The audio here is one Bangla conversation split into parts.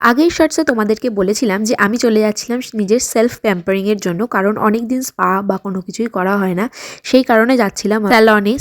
আগের শর্টসে তোমাদেরকে বলেছিলাম যে আমি চলে যাচ্ছিলাম নিজের সেলফ প্যাম্পারিংয়ের জন্য, কারণ অনেক দিন স্পা বা কোনো কিছুই করা হয় না। সেই কারণে যাচ্ছিলাম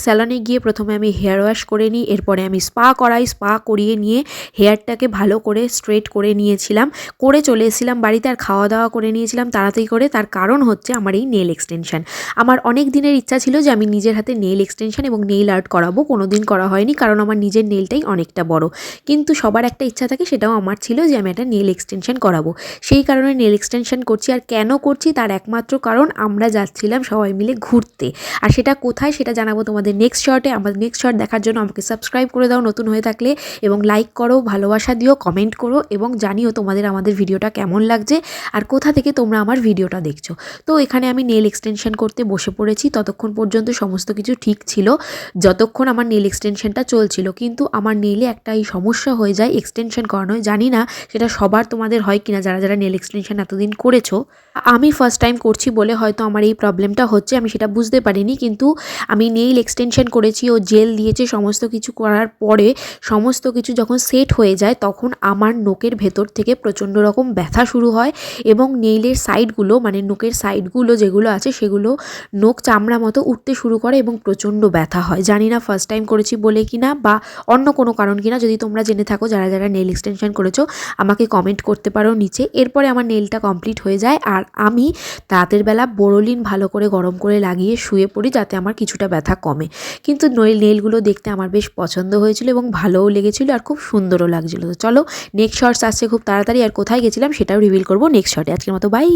স্যালনে গিয়ে প্রথমে আমি হেয়ার ওয়াশ করে নিই, এরপরে আমি স্পা করিয়ে নিয়ে হেয়ারটাকে ভালো করে স্ট্রেট করে নিয়েছিলাম, করে চলে এসেছিলাম বাড়িতে। আর খাওয়া দাওয়া করে নিয়েছিলাম তাড়াতাড়ি করে। তার কারণ হচ্ছে আমার এই নেল এক্সটেনশন। আমার অনেক দিনের ইচ্ছা ছিল যে আমি নিজের হাতে নেল এক্সটেনশন এবং নেল আর্ট করাবো, কোনো দিন করা হয়নি কারণ আমার নিজের নেলটাই অনেকটা বড়। কিন্তু সবার একটা ইচ্ছা থাকে, সেটাও আমার ছিল যে আমি একটা নেল এক্সটেনশন করাবো। সেই কারণে নেল এক্সটেনশন করছি। আর কেন করছি তার একমাত্র কারণ, আমরা যাচ্ছিলাম সবাই মিলে ঘুরতে। আর সেটা কোথায় সেটা জানাবো তোমাদের নেক্সট শর্টে। আমার নেক্সট শর্ট দেখার জন্য আমাকে সাবস্ক্রাইব করে দাও নতুন হয়ে থাকলে, এবং লাইক করো, ভালোবাসা দিও, কমেন্ট করো এবং জানিও তোমাদের আমাদের ভিডিওটা কেমন লাগছে আর কোথা থেকে তোমরা আমার ভিডিওটা দেখছো। তো এখানে আমি নেল এক্সটেনশন করতে বসে পড়েছি। ততক্ষণ পর্যন্ত সমস্ত কিছু ঠিক ছিল যতক্ষণ আমার নেল এক্সটেনশনটা চলছিল। কিন্তু আমার নেলে একটা এই সমস্যা হয়ে যায় এক্সটেনশন করানোয়। জানি না সেটা সবার তোমাদের হয় কিনা, যারা যারা নেল এক্সটেনশন এতদিন করেছো। আমি ফার্স্ট টাইম করছি বলে হয়তো আমার এই প্রবলেমটা হচ্ছে, আমি সেটা বুঝতে পারিনি। কিন্তু আমি নেইল এক্সটেনশন করেছি, ও জেল দিয়েছে, সমস্ত কিছু করার পরে সমস্ত কিছু যখন সেট হয়ে যায় তখন আমার নোকের ভেতর থেকে প্রচণ্ড রকম ব্যথা শুরু হয় এবং নেইলের সাইডগুলো, মানে নোকের সাইডগুলো যেগুলো আছে সেগুলো নোক চামড়া মতো উঠতে শুরু করে এবং প্রচণ্ড ব্যথা হয়। জানি না ফার্স্ট টাইম করেছি বলে কিনা বা অন্য কোনো কারণ কিনা। যদি তোমরা জেনে থাকো যারা যারা নেল এক্সটেনশন করেছো আমাকে কমেন্ট করতে পারো নিচে। এরপরে আমার নেলটা কমপ্লিট হয়ে যায় আর আমি রাতের বেলা বোরোলিন ভালো করে গরম করে লাগিয়ে শুয়ে পড়ি যাতে আমার কিছুটা ব্যথা কমে। কিন্তু নেলগুলো দেখতে আমার বেশ পছন্দ হয়েছিল এবং ভালোও লেগেছিল আর খুব সুন্দরও লাগছিল। তো চলো নেক্সট শর্টস আসছে খুব তাড়াতাড়ি, আর কোথায় গেছিলাম সেটাও রিভিল করবো নেক্সট শর্টে। আজকের মতো বাই।